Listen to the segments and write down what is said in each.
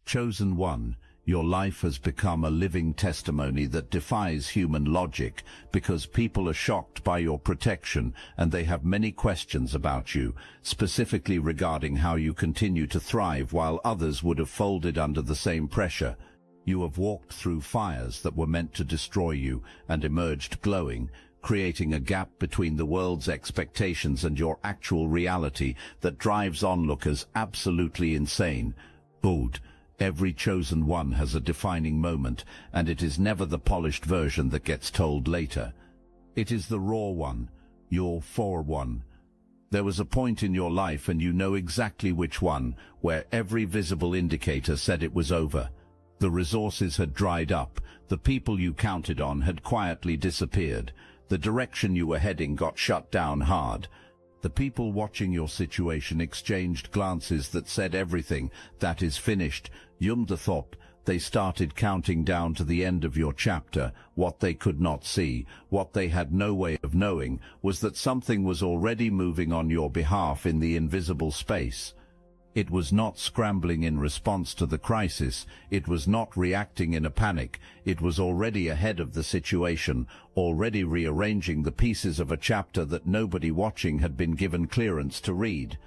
Chosen one, your life has become a living testimony that defies human logic because people are shocked by your protection and they have many questions about you, specifically regarding how you continue to thrive while others would have folded under the same pressure. You have walked through fires that were meant to destroy you and emerged glowing, creating a gap between the world's expectations and your actual reality that drives onlookers absolutely insane. Ood. Every chosen one has a defining moment, and it is never the polished version that gets told later. It is the raw one, your one. There was a point in your life, and you know exactly which one, where every visible indicator said it was over. The resources had dried up, the people you counted on had quietly disappeared, the direction you were heading got shut down hard. The people watching your situation exchanged glances that said everything, that is finished. Thought. They started counting down to the end of your chapter. What they could not see, what they had no way of knowing, was that something was already moving on your behalf in the invisible space. It was not scrambling in response to the crisis, it was not reacting in a panic, it was already ahead of the situation, already rearranging the pieces of a chapter that nobody watching had been given clearance to read.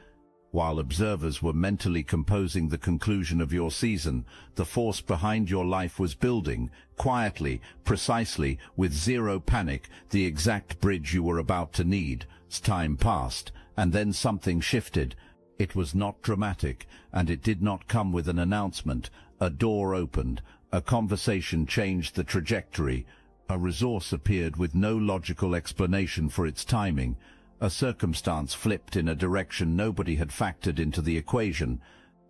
While observers were mentally composing the conclusion of your season, the force behind your life was building, quietly, precisely, with zero panic, the exact bridge you were about to need. Time passed, and then something shifted. It was not dramatic, and it did not come with an announcement. A door opened, a conversation changed the trajectory, a resource appeared with no logical explanation for its timing, a circumstance flipped in a direction nobody had factored into the equation,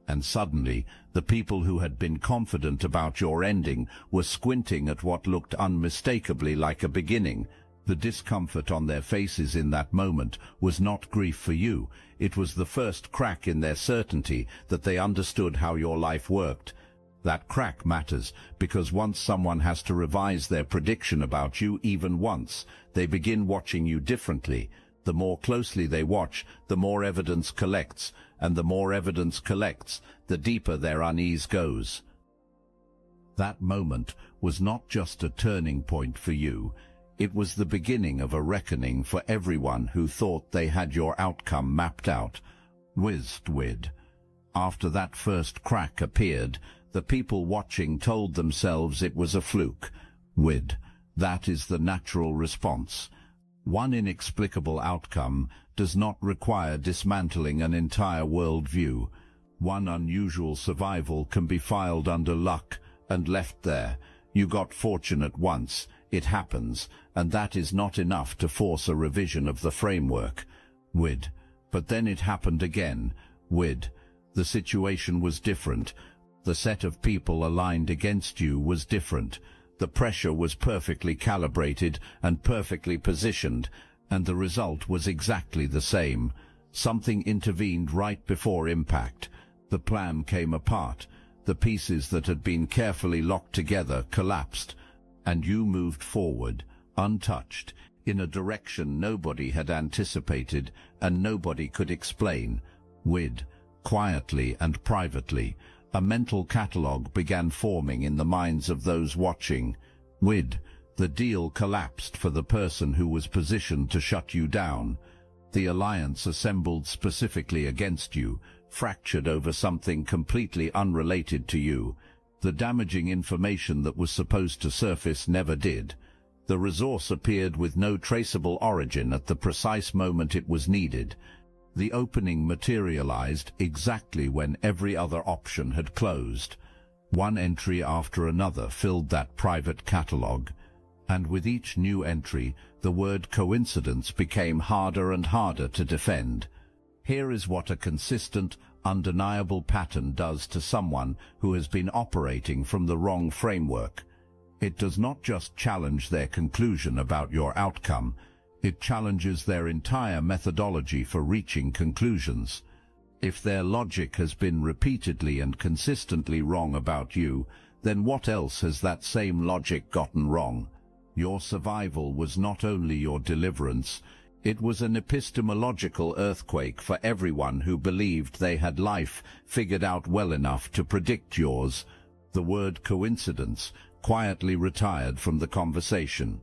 and suddenly the people who had been confident about your ending were squinting at what looked unmistakably like a beginning. The discomfort on their faces in that moment was not grief for you, it was the first crack in their certainty that they understood how your life worked. That crack matters, because once someone has to revise their prediction about you even once, they begin watching you differently. The more closely they watch, the more evidence collects, and the more evidence collects, the deeper their unease goes. That moment was not just a turning point for you, it was the beginning of a reckoning for everyone who thought they had your outcome mapped out. After that first crack appeared, the people watching told themselves it was a fluke. That is the natural response. One inexplicable outcome does not require dismantling an entire worldview. One unusual survival can be filed under luck and left there. You got fortunate once, it happens, and that is not enough to force a revision of the framework. But then it happened again. The situation was different. The set of people aligned against you was different. The pressure was perfectly calibrated and perfectly positioned, and the result was exactly the same. Something intervened right before impact. The plan came apart. The pieces that had been carefully locked together collapsed, and you moved forward, untouched, in a direction nobody had anticipated and nobody could explain. Quietly and privately, a mental catalogue began forming in the minds of those watching. The deal collapsed for the person who was positioned to shut you down. The alliance assembled specifically against you, fractured over something completely unrelated to you. The damaging information that was supposed to surface never did. The resource appeared with no traceable origin at the precise moment it was needed. The opening materialized exactly when every other option had closed. One entry after another filled that private catalogue, and with each new entry, the word coincidence became harder and harder to defend. Here is what a consistent, undeniable pattern does to someone who has been operating from the wrong framework. It does not just challenge their conclusion about your outcome, it challenges their entire methodology for reaching conclusions. If their logic has been repeatedly and consistently wrong about you, then what else has that same logic gotten wrong? Your survival was not only your deliverance, It was an epistemological earthquake for everyone who believed they had life figured out well enough to predict yours. The word coincidence quietly retired from the conversation.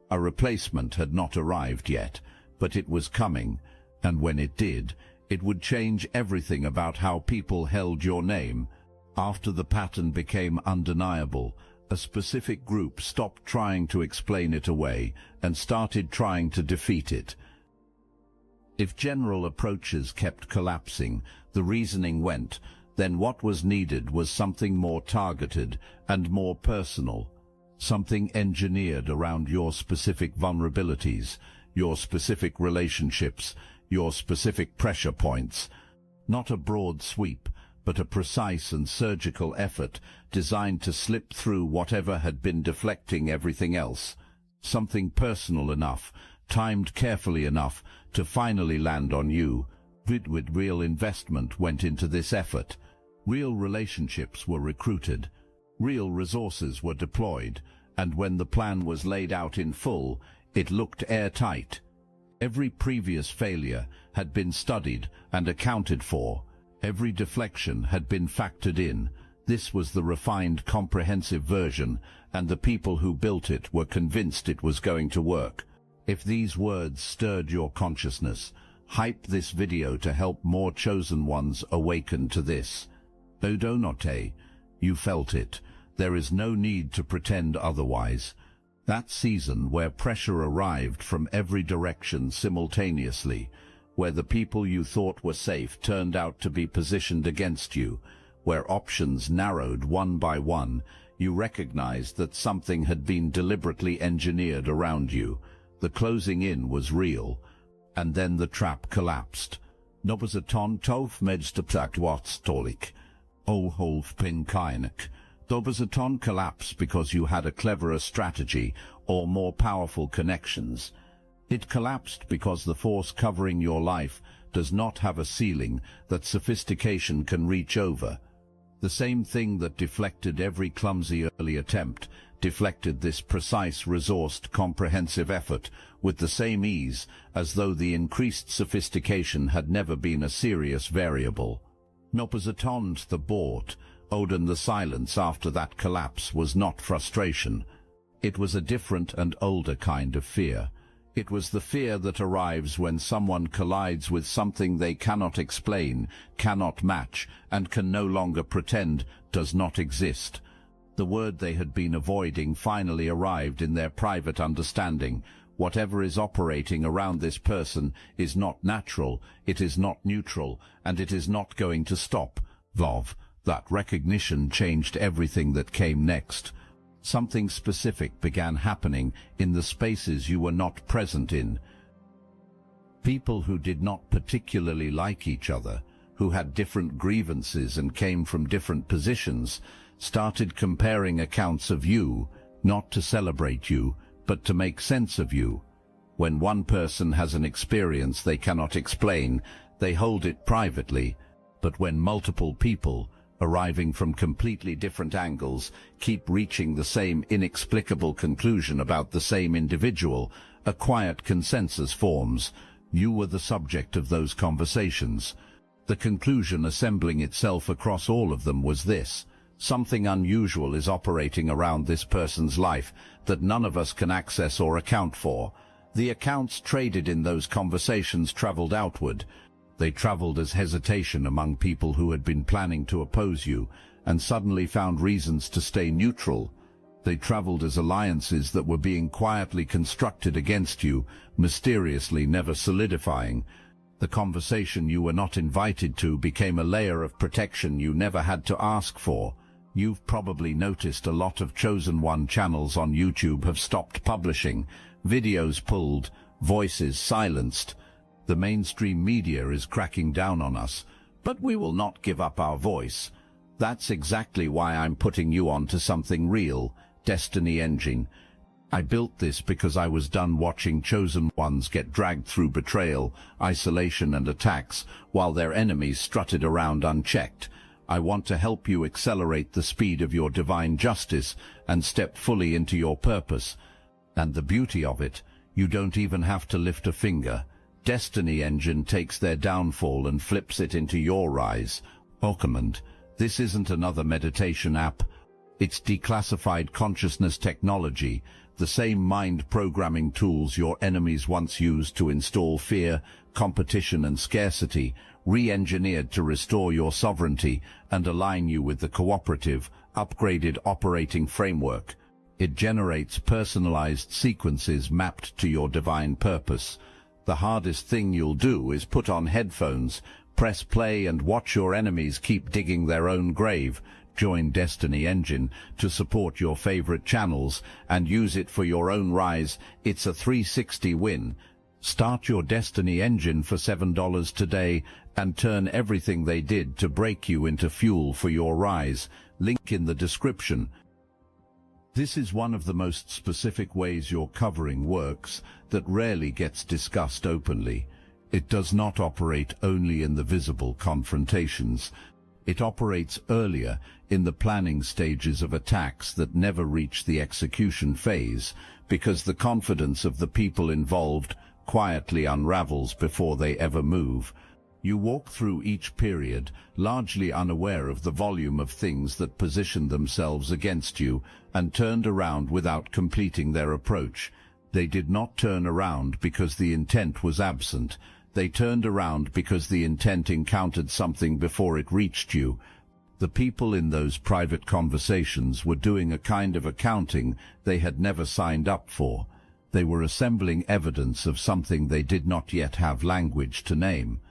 A replacement had not arrived yet, but it was coming, and when it did, it would change everything about how people held your name. After the pattern became undeniable, a specific group stopped trying to explain it away and started trying to defeat it. If general approaches kept collapsing, the reasoning went, then what was needed was something more targeted and more personal, something engineered around your specific vulnerabilities, your specific relationships, your specific pressure points. Not a broad sweep, but a precise and surgical effort designed to slip through whatever had been deflecting everything else. Something personal enough, timed carefully enough to finally land on you. With real investment went into this effort. Real relationships were recruited. Real resources were deployed, and when the plan was laid out in full, it looked airtight. Every previous failure had been studied and accounted for. Every deflection had been factored in. This was the refined, comprehensive version, and the people who built it were convinced it was going to work. If these words stirred your consciousness, hype this video to help more chosen ones awaken to this. Odonote, you felt it. There is no need to pretend otherwise. That season where pressure arrived from every direction simultaneously, where the people you thought were safe turned out to be positioned against you, where options narrowed one by one, you recognized that something had been deliberately engineered around you. The closing in was real, and then the trap collapsed. Nobazaton tof medstaptak watstolik. O holf pin kainak. Dobazaton collapsed because you had a cleverer strategy or more powerful connections. It collapsed because the force covering your life does not have a ceiling that sophistication can reach over. The same thing that deflected every clumsy early attempt deflected this precise, resourced, comprehensive effort with the same ease as though the increased sophistication had never been a serious variable. Nopazatond the bought, Odin the silence after that collapse was not frustration. It was a different and older kind of fear. It was the fear that arrives when someone collides with something they cannot explain, cannot match, and can no longer pretend does not exist. The word they had been avoiding finally arrived in their private understanding. Whatever is operating around this person is not natural, it is not neutral, and it is not going to stop. Vov. That recognition changed everything that came next. Something specific began happening in the spaces you were not present in. People who did not particularly like each other, who had different grievances and came from different positions, started comparing accounts of you, not to celebrate you, but to make sense of you. When one person has an experience they cannot explain, they hold it privately, but when multiple people, arriving from completely different angles, keep reaching the same inexplicable conclusion about the same individual, a quiet consensus forms. You were the subject of those conversations. The conclusion assembling itself across all of them was this: something unusual is operating around this person's life that none of us can access or account for. The accounts traded in those conversations traveled outward. They traveled as hesitation among people who had been planning to oppose you and suddenly found reasons to stay neutral. They traveled as alliances that were being quietly constructed against you, mysteriously never solidifying. The conversation you were not invited to became a layer of protection you never had to ask for. You've probably noticed a lot of Chosen One channels on YouTube have stopped publishing, videos pulled, voices silenced. The mainstream media is cracking down on us, but we will not give up our voice. That's exactly why I'm putting you on to something real, Destiny Engine. I built this because I was done watching Chosen Ones get dragged through betrayal, isolation and attacks, while their enemies strutted around unchecked. I want to help you accelerate the speed of your divine justice and step fully into your purpose. And the beauty of it, you don't even have to lift a finger. Destiny Engine takes their downfall and flips it into your rise. Occamant, this isn't another meditation app. It's declassified consciousness technology, the same mind programming tools your enemies once used to install fear, competition and scarcity, re-engineered to restore your sovereignty and align you with the cooperative, upgraded operating framework. It generates personalized sequences mapped to your divine purpose. The hardest thing you'll do is put on headphones, press play and watch your enemies keep digging their own grave. Join Destiny Engine to support your favorite channels and use it for your own rise. It's a 360 win. Start your Destiny Engine for $7 today and turn everything they did to break you into fuel for your rise. Link in the description. This is one of the most specific ways your covering works that rarely gets discussed openly. It does not operate only in the visible confrontations. It operates earlier in the planning stages of attacks that never reach the execution phase, because the confidence of the people involved quietly unravels before they ever move. You walk through each period, largely unaware of the volume of things that positioned themselves against you and turned around without completing their approach. They did not turn around because the intent was absent. They turned around because the intent encountered something before it reached you. The people in those private conversations were doing a kind of accounting they had never signed up for. They were assembling evidence of something they did not yet have language to name.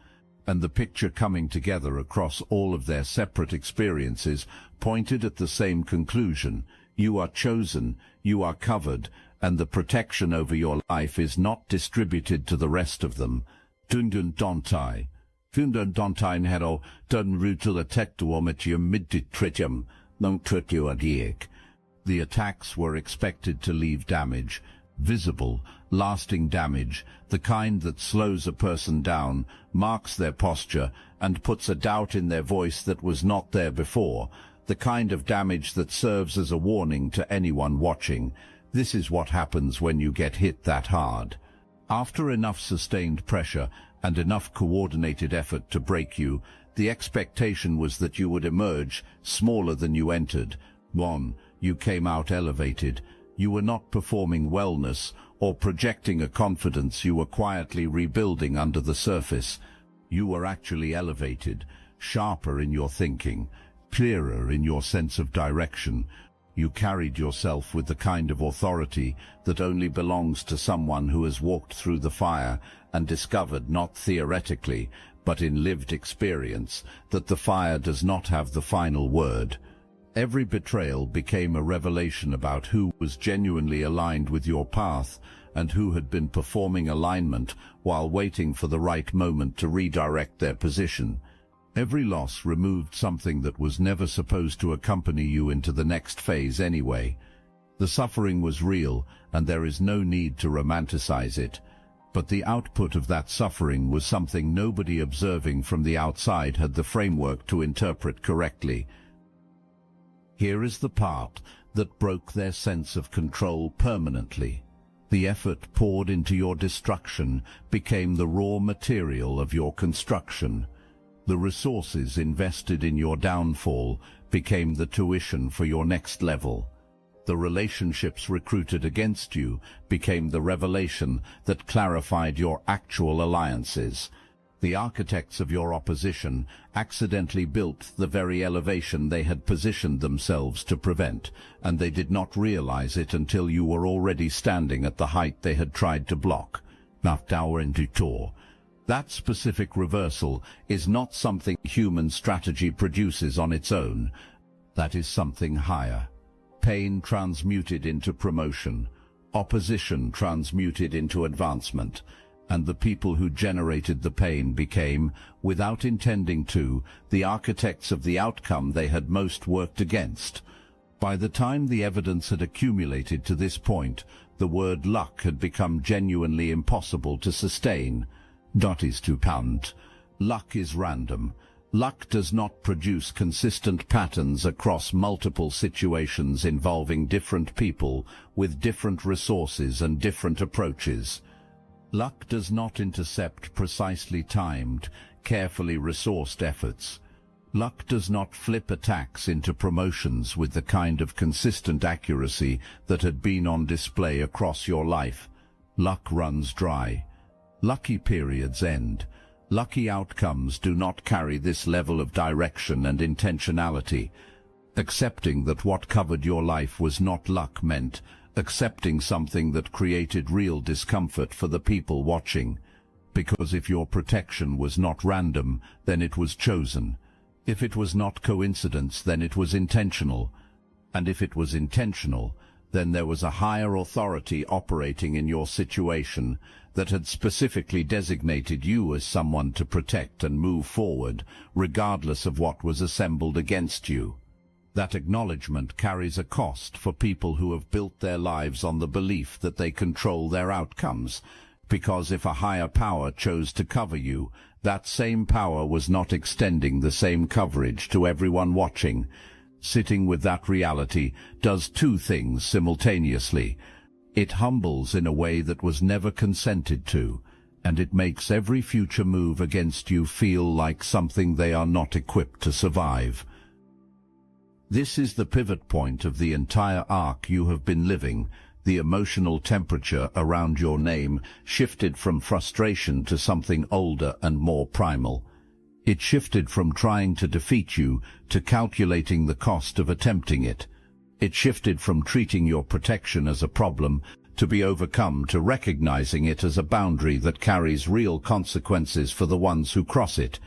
And the picture coming together across all of their separate experiences pointed at the same conclusion. You are chosen, you are covered, and the protection over your life is not distributed to the rest of them. Dundun Dontai. Fundan Dontain hero, dun rutul attectuometium midditritium, non trituadiec. The attacks were expected to leave damage, visible, lasting damage, the kind that slows a person down, marks their posture, and puts a doubt in their voice that was not there before, the kind of damage that serves as a warning to anyone watching. This is what happens when you get hit that hard. After enough sustained pressure and enough coordinated effort to break you, the expectation was that you would emerge smaller than you entered. 1. You came out elevated. You were not performing wellness or projecting a confidence you were quietly rebuilding under the surface. You were actually elevated, sharper in your thinking, clearer in your sense of direction. You carried yourself with the kind of authority that only belongs to someone who has walked through the fire and discovered, not theoretically, but in lived experience, that the fire does not have the final word. Every betrayal became a revelation about who was genuinely aligned with your path and who had been performing alignment while waiting for the right moment to redirect their position. Every loss removed something that was never supposed to accompany you into the next phase anyway. The suffering was real, and there is no need to romanticize it. But the output of that suffering was something nobody observing from the outside had the framework to interpret correctly. Here is the part that broke their sense of control permanently. The effort poured into your destruction became the raw material of your construction. The resources invested in your downfall became the tuition for your next level. The relationships recruited against you became the revelation that clarified your actual alliances. The architects of your opposition accidentally built the very elevation they had positioned themselves to prevent, and they did not realize it until you were already standing at the height they had tried to block. That specific reversal is not something human strategy produces on its own. That is something higher. Pain transmuted into promotion, opposition transmuted into advancement, and the people who generated the pain became, without intending to, the architects of the outcome they had most worked against. By the time the evidence had accumulated to this point, the word luck had become genuinely impossible to sustain. Luck is random. Luck does not produce consistent patterns across multiple situations involving different people with different resources and different approaches. Luck does not intercept precisely timed, carefully resourced efforts. Luck does not flip attacks into promotions with the kind of consistent accuracy that had been on display across your life. Luck runs dry. Lucky periods end. Lucky outcomes do not carry this level of direction and intentionality. Accepting that what covered your life was not luck meant accepting something that created real discomfort for the people watching. Because if your protection was not random, then it was chosen. If it was not coincidence, then it was intentional. And if it was intentional, then there was a higher authority operating in your situation that had specifically designated you as someone to protect and move forward, regardless of what was assembled against you. That acknowledgement carries a cost for people who have built their lives on the belief that they control their outcomes, because if a higher power chose to cover you, that same power was not extending the same coverage to everyone watching. Sitting with that reality does two things simultaneously. It humbles in a way that was never consented to, and it makes every future move against you feel like something they are not equipped to survive. This is the pivot point of the entire arc you have been living. The emotional temperature around your name shifted from frustration to something older and more primal. It shifted from trying to defeat you to calculating the cost of attempting it. It shifted from treating your protection as a problem to be overcome to recognizing it as a boundary that carries real consequences for the ones who cross it.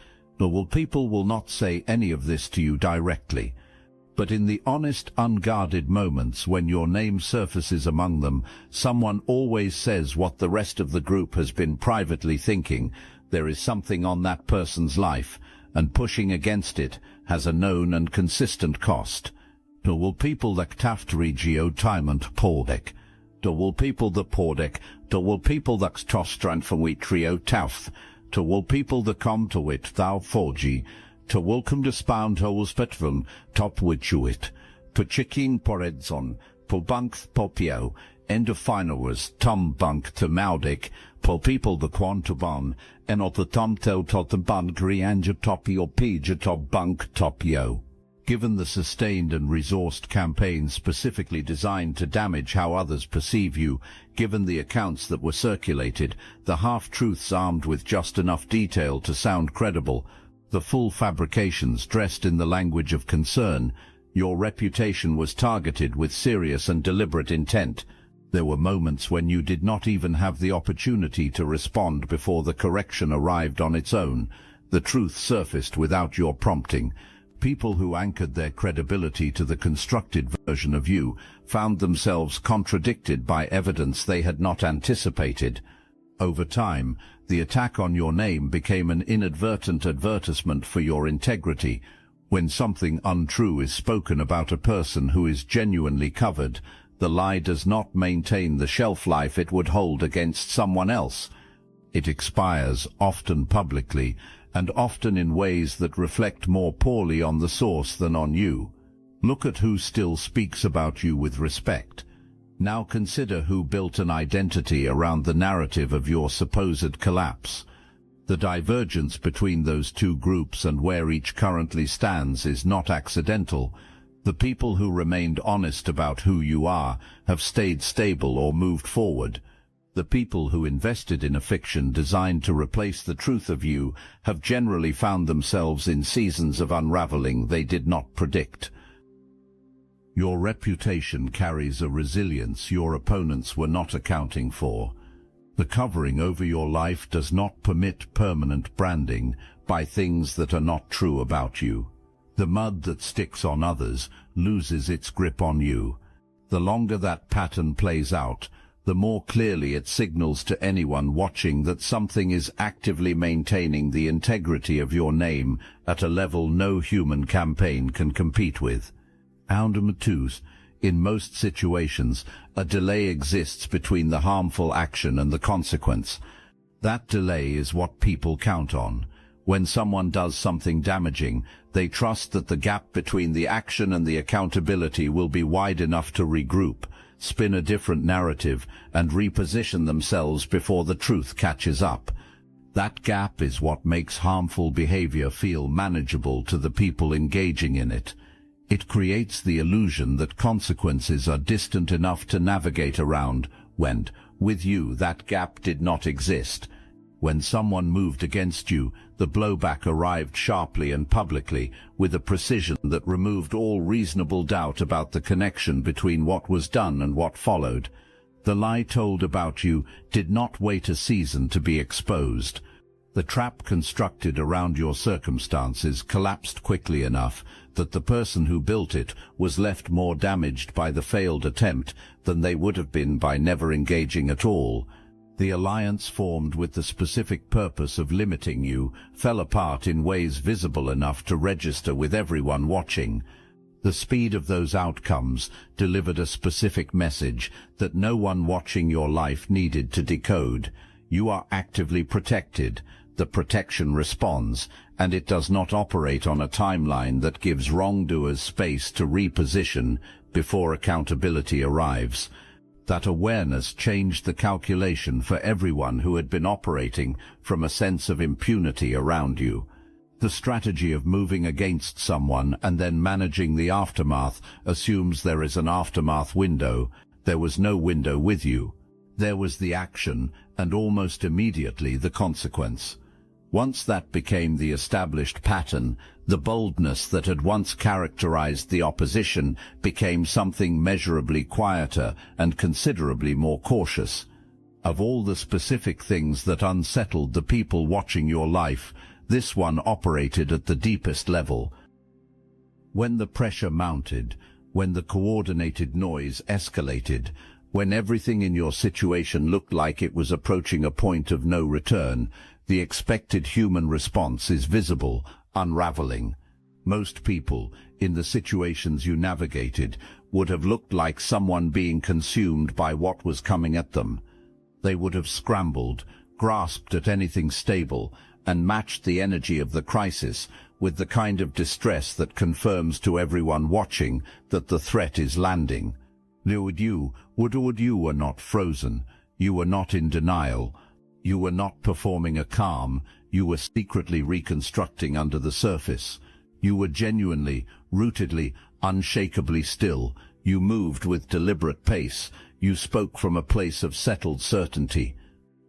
People will not say any of this to you directly. But in the honest, unguarded moments when your name surfaces among them, someone always says what the rest of the group has been privately thinking. There is something on that person's life, and pushing against it has a known and consistent cost. Will people that taftri geotimant pordek? Will people that pordek? Will people that tostran from we trio tauth? Will people that come to it thou forgy? To welcome to spound holes petvum, top witchuit, pachikin poredzon, pobunkth popio, end of finalers, tum bunk to maudik, po people the quantubon, and of the tum tel tot the bunk rianja topio pija top bunk topio. Given the sustained and resourced campaign specifically designed to damage how others perceive you, given the accounts that were circulated, the half-truths armed with just enough detail to sound credible, the full fabrications dressed in the language of concern, your reputation was targeted with serious and deliberate intent. There were moments when you did not even have the opportunity to respond before the correction arrived on its own. The truth surfaced without your prompting. People who anchored their credibility to the constructed version of you found themselves contradicted by evidence they had not anticipated. Over time, the attack on your name became an inadvertent advertisement for your integrity. When something untrue is spoken about a person who is genuinely covered, the lie does not maintain the shelf life it would hold against someone else. It expires, often publicly, and often in ways that reflect more poorly on the source than on you. Look at who still speaks about you with respect. Now consider who built an identity around the narrative of your supposed collapse. The divergence between those two groups and where each currently stands is not accidental. The people who remained honest about who you are have stayed stable or moved forward. The people who invested in a fiction designed to replace the truth of you have generally found themselves in seasons of unraveling they did not predict. Your reputation carries a resilience your opponents were not accounting for. The covering over your life does not permit permanent branding by things that are not true about you. The mud that sticks on others loses its grip on you. The longer that pattern plays out, the more clearly it signals to anyone watching that something is actively maintaining the integrity of your name at a level no human campaign can compete with. In most situations, a delay exists between the harmful action and the consequence. That delay is what people count on. When someone does something damaging, they trust that the gap between the action and the accountability will be wide enough to regroup, spin a different narrative, and reposition themselves before the truth catches up. That gap is what makes harmful behavior feel manageable to the people engaging in it. It creates the illusion that consequences are distant enough to navigate around when, with you, that gap did not exist. When someone moved against you, the blowback arrived sharply and publicly, with a precision that removed all reasonable doubt about the connection between what was done and what followed. The lie told about you did not wait a season to be exposed. The trap constructed around your circumstances collapsed quickly enough that the person who built it was left more damaged by the failed attempt than they would have been by never engaging at all. The alliance formed with the specific purpose of limiting you fell apart in ways visible enough to register with everyone watching. The speed of those outcomes delivered a specific message that no one watching your life needed to decode. You are actively protected. The protection responds, and it does not operate on a timeline that gives wrongdoers space to reposition before accountability arrives. That awareness changed the calculation for everyone who had been operating from a sense of impunity around you. The strategy of moving against someone and then managing the aftermath assumes there is an aftermath window. There was no window with you. There was the action, and almost immediately the consequence. Once that became the established pattern, the boldness that had once characterized the opposition became something measurably quieter and considerably more cautious. Of all the specific things that unsettled the people watching your life, this one operated at the deepest level. When the pressure mounted, when the coordinated noise escalated, when everything in your situation looked like it was approaching a point of no return, the expected human response is visible, unraveling. Most people, in the situations you navigated, would have looked like someone being consumed by what was coming at them. They would have scrambled, grasped at anything stable, and matched the energy of the crisis with the kind of distress that confirms to everyone watching that the threat is landing. You were not frozen. You were not in denial. You were not performing a calm. You were secretly reconstructing under the surface. You were genuinely, rootedly, unshakably still. You moved with deliberate pace. You spoke from a place of settled certainty.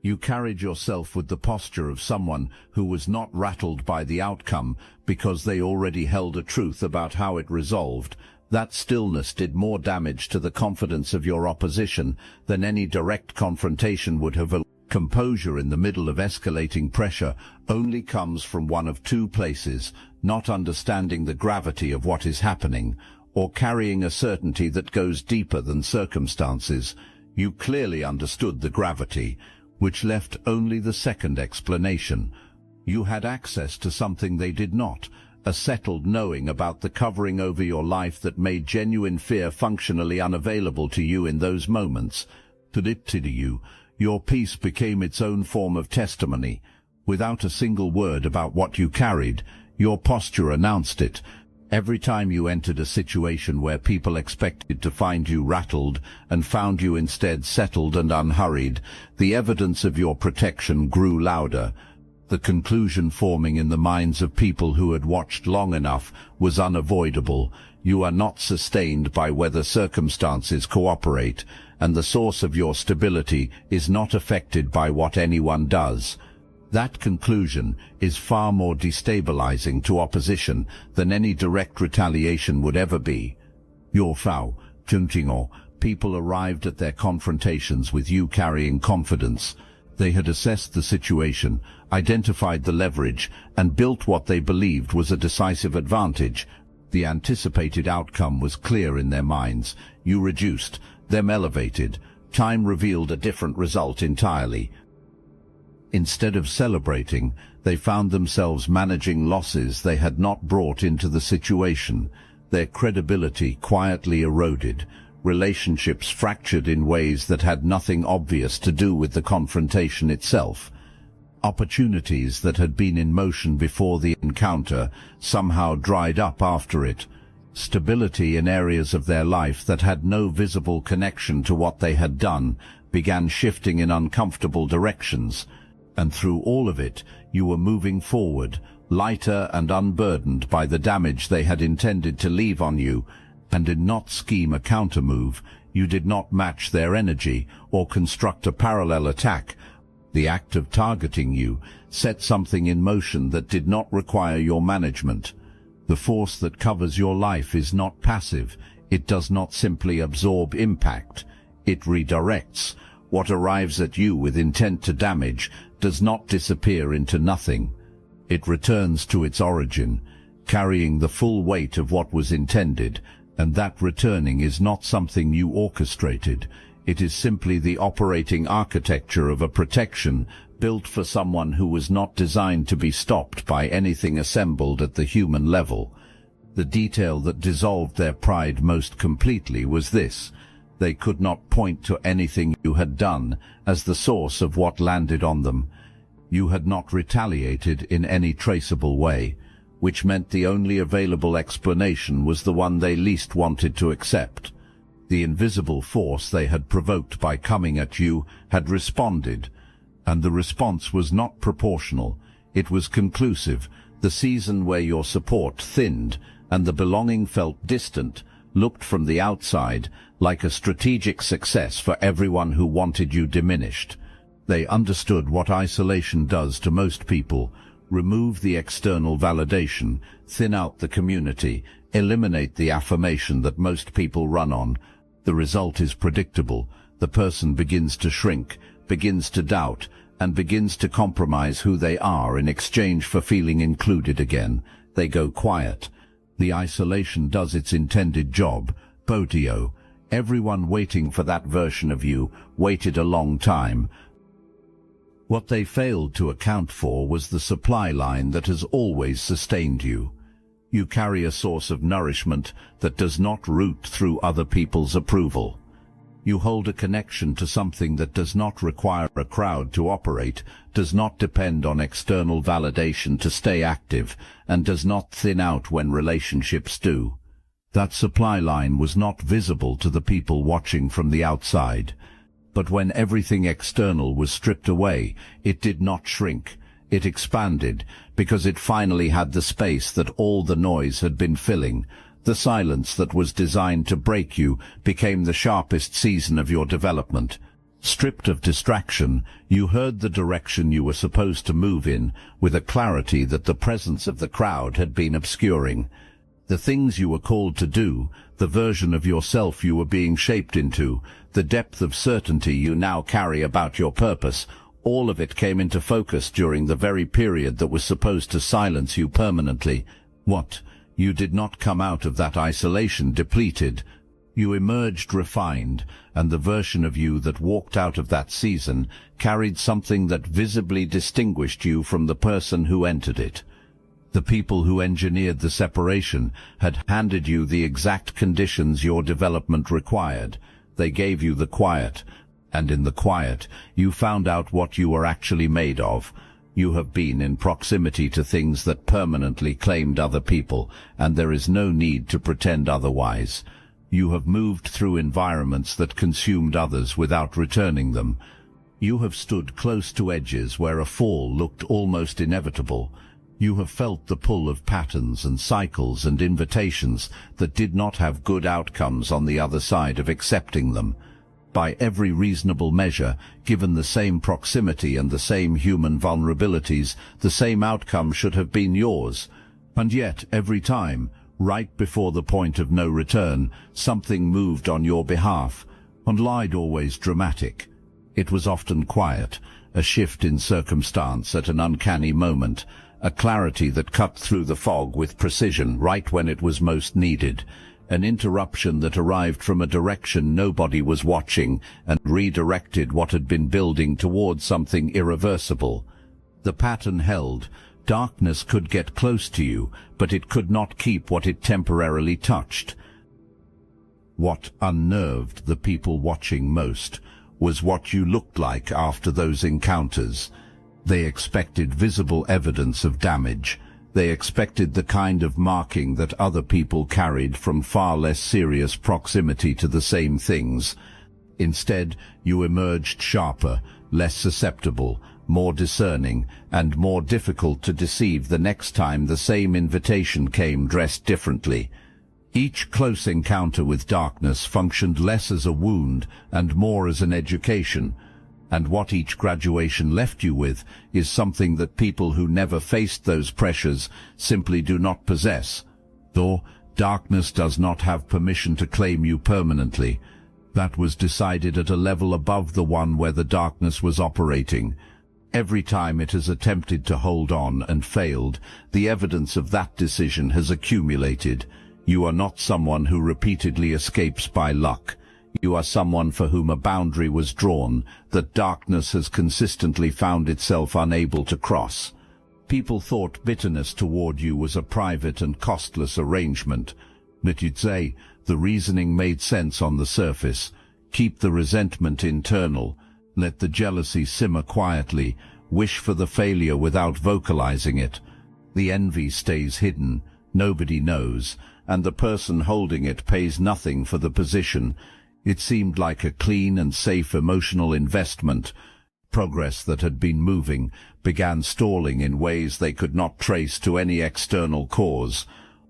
You carried yourself with the posture of someone who was not rattled by the outcome because they already held a truth about how it resolved. That stillness did more damage to the confidence of your opposition than any direct confrontation would have. Composure in the middle of escalating pressure only comes from one of two places: not understanding the gravity of what is happening, or carrying a certainty that goes deeper than circumstances. You clearly understood the gravity, which left only the second explanation. You had access to something they did not, a settled knowing about the covering over your life that made genuine fear functionally unavailable to you in those moments. To you, your peace became its own form of testimony. Without a single word about what you carried, your posture announced it. Every time you entered a situation where people expected to find you rattled and found you instead settled and unhurried, the evidence of your protection grew louder. The conclusion forming in the minds of people who had watched long enough was unavoidable. You are not sustained by whether circumstances cooperate, and the source of your stability is not affected by what anyone does. That conclusion is far more destabilizing to opposition than any direct retaliation would ever be. People arrived at their confrontations with you carrying confidence. They had assessed the situation, identified the leverage, and built what they believed was a decisive advantage. The anticipated outcome was clear in their minds. You reduced, them elevated. Time revealed a different result entirely. Instead of celebrating, they found themselves managing losses they had not brought into the situation. Their credibility quietly eroded. Relationships fractured in ways that had nothing obvious to do with the confrontation itself. Opportunities that had been in motion before the encounter somehow dried up after it. Stability in areas of their life that had no visible connection to what they had done began shifting in uncomfortable directions, and through all of it you were moving forward, lighter and unburdened by the damage they had intended to leave on you, and did not scheme a countermove. You did not match their energy or construct a parallel attack. The act of targeting you set something in motion that did not require your management. The force that covers your life is not passive. It does not simply absorb impact. It redirects. What arrives at you with intent to damage does not disappear into nothing. It returns to its origin, carrying the full weight of what was intended, and that returning is not something you orchestrated. It is simply the operating architecture of a protection built for someone who was not designed to be stopped by anything assembled at the human level. The detail that dissolved their pride most completely was this: they could not point to anything you had done as the source of what landed on them. You had not retaliated in any traceable way, which meant the only available explanation was the one they least wanted to accept. The invisible force they had provoked by coming at you had responded, and the response was not proportional. It was conclusive. The season where your support thinned and the belonging felt distant looked from the outside like a strategic success for everyone who wanted you diminished. They understood what isolation does to most people: remove the external validation, thin out the community, eliminate the affirmation that most people run on. The result is predictable. The person begins to shrink, begins to doubt, and begins to compromise who they are in exchange for feeling included again. They go quiet. The isolation does its intended job. Podio. Everyone waiting for that version of you waited a long time. What they failed to account for was the supply line that has always sustained you. You carry a source of nourishment that does not root through other people's approval. You hold a connection to something that does not require a crowd to operate, does not depend on external validation to stay active, and does not thin out when relationships do. That supply line was not visible to the people watching from the outside. But when everything external was stripped away, it did not shrink. It expanded, because it finally had the space that all the noise had been filling. The silence that was designed to break you became the sharpest season of your development. Stripped of distraction, you heard the direction you were supposed to move in with a clarity that the presence of the crowd had been obscuring. The things you were called to do, the version of yourself you were being shaped into, the depth of certainty you now carry about your purpose, all of it came into focus during the very period that was supposed to silence you permanently. What? You did not come out of that isolation depleted. You emerged refined, and the version of you that walked out of that season carried something that visibly distinguished you from the person who entered it. The people who engineered the separation had handed you the exact conditions your development required. They gave you the quiet, and in the quiet you found out what you were actually made of. You have been in proximity to things that permanently claimed other people, and there is no need to pretend otherwise. You have moved through environments that consumed others without returning them. You have stood close to edges where a fall looked almost inevitable. You have felt the pull of patterns and cycles and invitations that did not have good outcomes on the other side of accepting them. By every reasonable measure, given the same proximity and the same human vulnerabilities, the same outcome should have been yours. And yet, every time, right before the point of no return, something moved on your behalf, and lied always dramatic. It was often quiet, a shift in circumstance at an uncanny moment, a clarity that cut through the fog with precision right when it was most needed, an interruption that arrived from a direction nobody was watching and redirected what had been building towards something irreversible. The pattern held. Darkness could get close to you, but it could not keep what it temporarily touched. What unnerved the people watching most was what you looked like after those encounters. They expected visible evidence of damage. They expected the kind of marking that other people carried from far less serious proximity to the same things. Instead, you emerged sharper, less susceptible, more discerning, and more difficult to deceive the next time the same invitation came dressed differently. Each close encounter with darkness functioned less as a wound and more as an education, and what each graduation left you with is something that people who never faced those pressures simply do not possess. Though darkness does not have permission to claim you permanently. That was decided at a level above the one where the darkness was operating. Every time it has attempted to hold on and failed, the evidence of that decision has accumulated. You are not someone who repeatedly escapes by luck. You are someone for whom a boundary was drawn that darkness has consistently found itself unable to cross. People thought bitterness toward you was a private and costless arrangement. But you'd say the reasoning made sense on the surface. Keep the resentment internal. Let the jealousy simmer quietly. Wish for the failure without vocalizing it. The envy stays hidden. Nobody knows, and the person holding it pays nothing for the position. It seemed like a clean and safe emotional investment. Progress that had been moving began stalling in ways they could not trace to any external cause.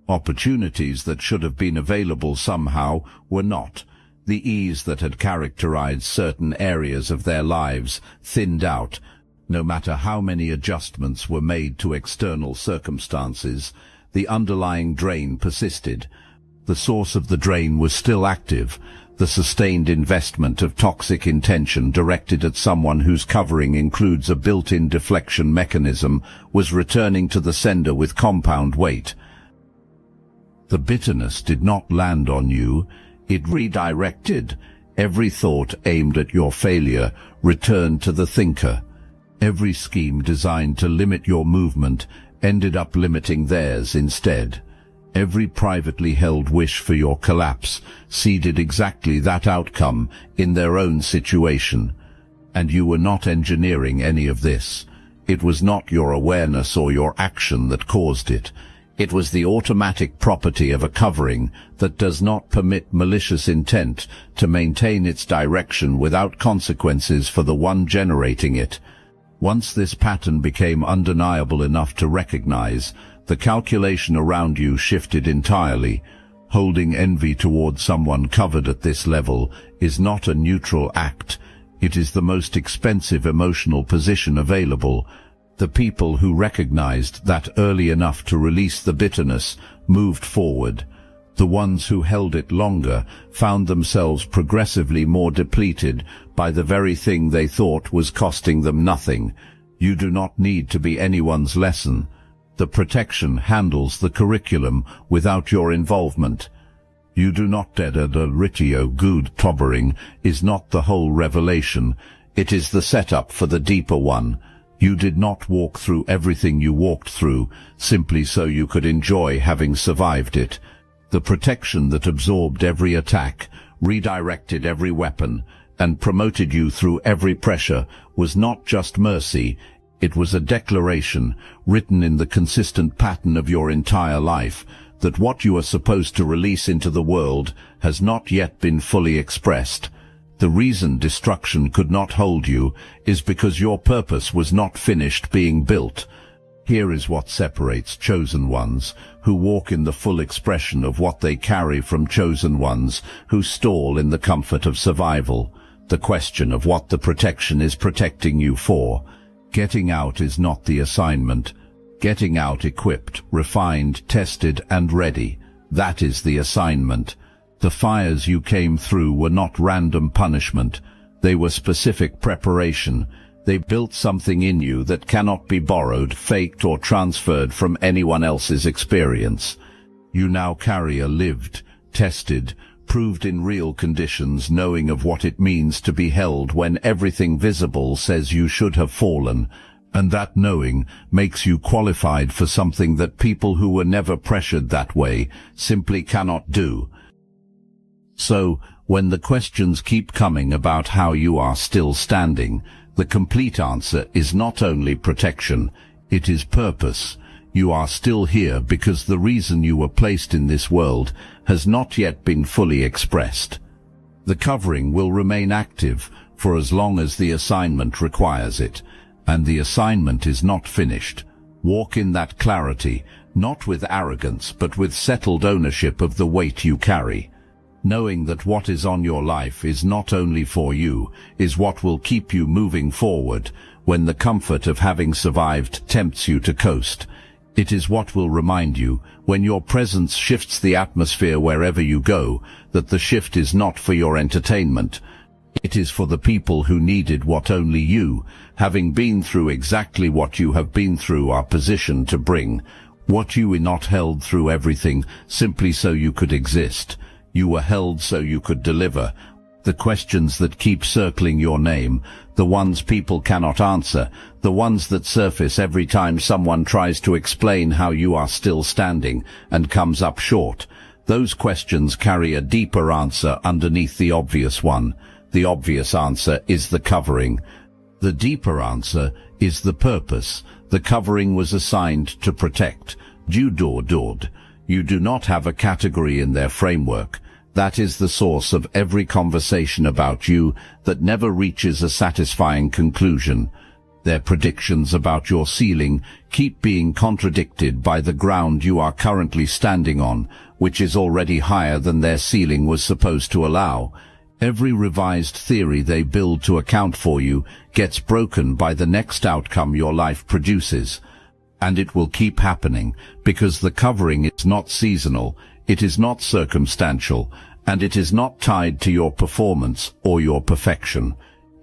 Opportunities that should have been available somehow were not. The ease that had characterized certain areas of their lives thinned out. No matter how many adjustments were made to external circumstances, the underlying drain persisted. The source of the drain was still active. The sustained investment of toxic intention directed at someone whose covering includes a built-in deflection mechanism was returning to the sender with compound weight. The bitterness did not land on you. It redirected. Every thought aimed at your failure returned to the thinker. Every scheme designed to limit your movement ended up limiting theirs instead. Every privately held wish for your collapse seeded exactly that outcome in their own situation. And you were not engineering any of this. It was not your awareness or your action that caused it. It was the automatic property of a covering that does not permit malicious intent to maintain its direction without consequences for the one generating it. Once this pattern became undeniable enough to recognize, the calculation around you shifted entirely. Holding envy toward someone covered at this level is not a neutral act. It is the most expensive emotional position available. The people who recognized that early enough to release the bitterness moved forward. The ones who held it longer found themselves progressively more depleted by the very thing they thought was costing them nothing. You do not need to be anyone's lesson. The protection handles the curriculum without your involvement. You do not the ritio good tobbering is not the whole revelation. It is the setup for the deeper one. You did not walk through everything you walked through simply so you could enjoy having survived it. The protection that absorbed every attack, redirected every weapon, and promoted you through every pressure was not just mercy. It was a declaration, written in the consistent pattern of your entire life, that what you are supposed to release into the world has not yet been fully expressed. The reason destruction could not hold you is because your purpose was not finished being built. Here is what separates chosen ones, who walk in the full expression of what they carry, from chosen ones who stall in the comfort of survival. The question of what the protection is protecting you for. Getting out is not the assignment. Getting out equipped, refined, tested, and ready. That is the assignment. The fires you came through were not random punishment. They were specific preparation. They built something in you that cannot be borrowed, faked, or transferred from anyone else's experience. You now carry a lived, tested, proved in real conditions knowing of what it means to be held when everything visible says you should have fallen, and that knowing makes you qualified for something that people who were never pressured that way simply cannot do. So, when the questions keep coming about how you are still standing, the complete answer is not only protection, it is purpose. You are still here because the reason you were placed in this world has not yet been fully expressed. The covering will remain active for as long as the assignment requires it, and the assignment is not finished. Walk in that clarity, not with arrogance, but with settled ownership of the weight you carry. Knowing that what is on your life is not only for you, is what will keep you moving forward when the comfort of having survived tempts you to coast. It is what will remind you, when your presence shifts the atmosphere wherever you go, that the shift is not for your entertainment. It is for the people who needed what only you, having been through exactly what you have been through, are positioned to bring. What you were not held through everything simply so you could exist. You were held so you could deliver. The questions that keep circling your name, the ones people cannot answer, the ones that surface every time someone tries to explain how you are still standing and comes up short. Those questions carry a deeper answer underneath the obvious one. The obvious answer is the covering. The deeper answer is the purpose. The covering was assigned to protect. You do not have a category in their framework. That is the source of every conversation about you that never reaches a satisfying conclusion. Their predictions about your ceiling keep being contradicted by the ground you are currently standing on, which is already higher than their ceiling was supposed to allow. Every revised theory they build to account for you gets broken by the next outcome your life produces. And it will keep happening, because the covering is not seasonal, it is not circumstantial, and it is not tied to your performance or your perfection.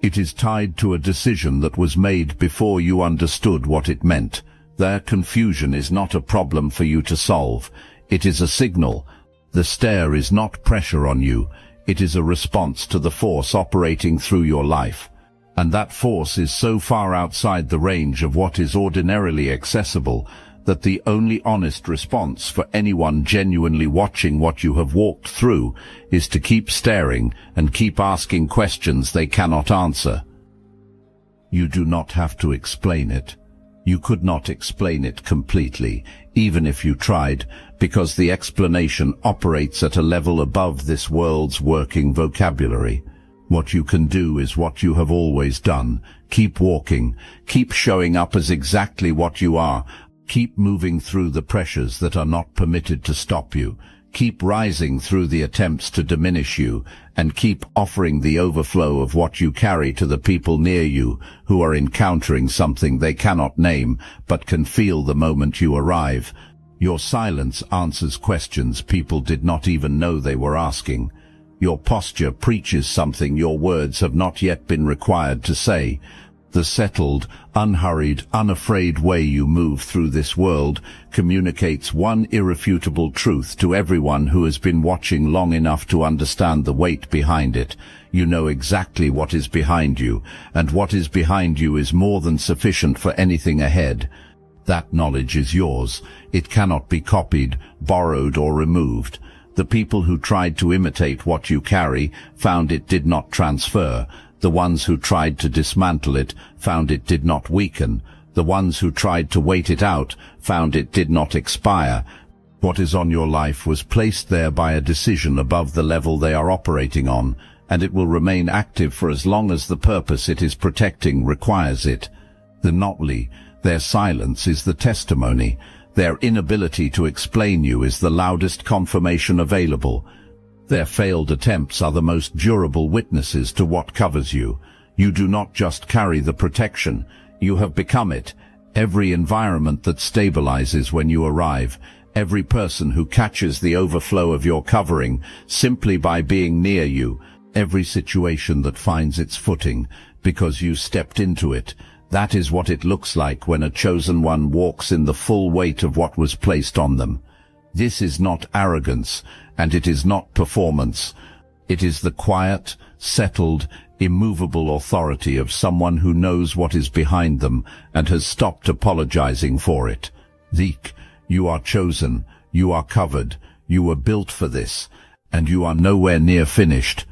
It is tied to a decision that was made before you understood what it meant. Their confusion is not a problem for you to solve. It is a signal. The stare is not pressure on you. It is a response to the force operating through your life. And that force is so far outside the range of what is ordinarily accessible that the only honest response for anyone genuinely watching what you have walked through is to keep staring and keep asking questions they cannot answer. You do not have to explain it. You could not explain it completely, even if you tried, because the explanation operates at a level above this world's working vocabulary. What you can do is what you have always done. Keep walking. Keep showing up as exactly what you are. Keep moving through the pressures that are not permitted to stop you. Keep rising through the attempts to diminish you, and keep offering the overflow of what you carry to the people near you who are encountering something they cannot name but can feel the moment you arrive. Your silence answers questions people did not even know they were asking. Your posture preaches something your words have not yet been required to say. The settled, unhurried, unafraid way you move through this world communicates one irrefutable truth to everyone who has been watching long enough to understand the weight behind it. You know exactly what is behind you, and what is behind you is more than sufficient for anything ahead. That knowledge is yours. It cannot be copied, borrowed, or removed. The people who tried to imitate what you carry found it did not transfer. The ones who tried to dismantle it found it did not weaken. The ones who tried to wait it out found it did not expire. What is on your life was placed there by a decision above the level they are operating on, and it will remain active for as long as the purpose it is protecting requires it. The Notley, their silence is the testimony. Their inability to explain you is the loudest confirmation available. Their failed attempts are the most durable witnesses to what covers you. You do not just carry the protection, you have become it. Every environment that stabilizes when you arrive, every person who catches the overflow of your covering simply by being near you, every situation that finds its footing because you stepped into it, that is what it looks like when a chosen one walks in the full weight of what was placed on them. This is not arrogance, and it is not performance. It is the quiet, settled, immovable authority of someone who knows what is behind them and has stopped apologizing for it. Zeke, you are chosen, you are covered, you were built for this, and you are nowhere near finished.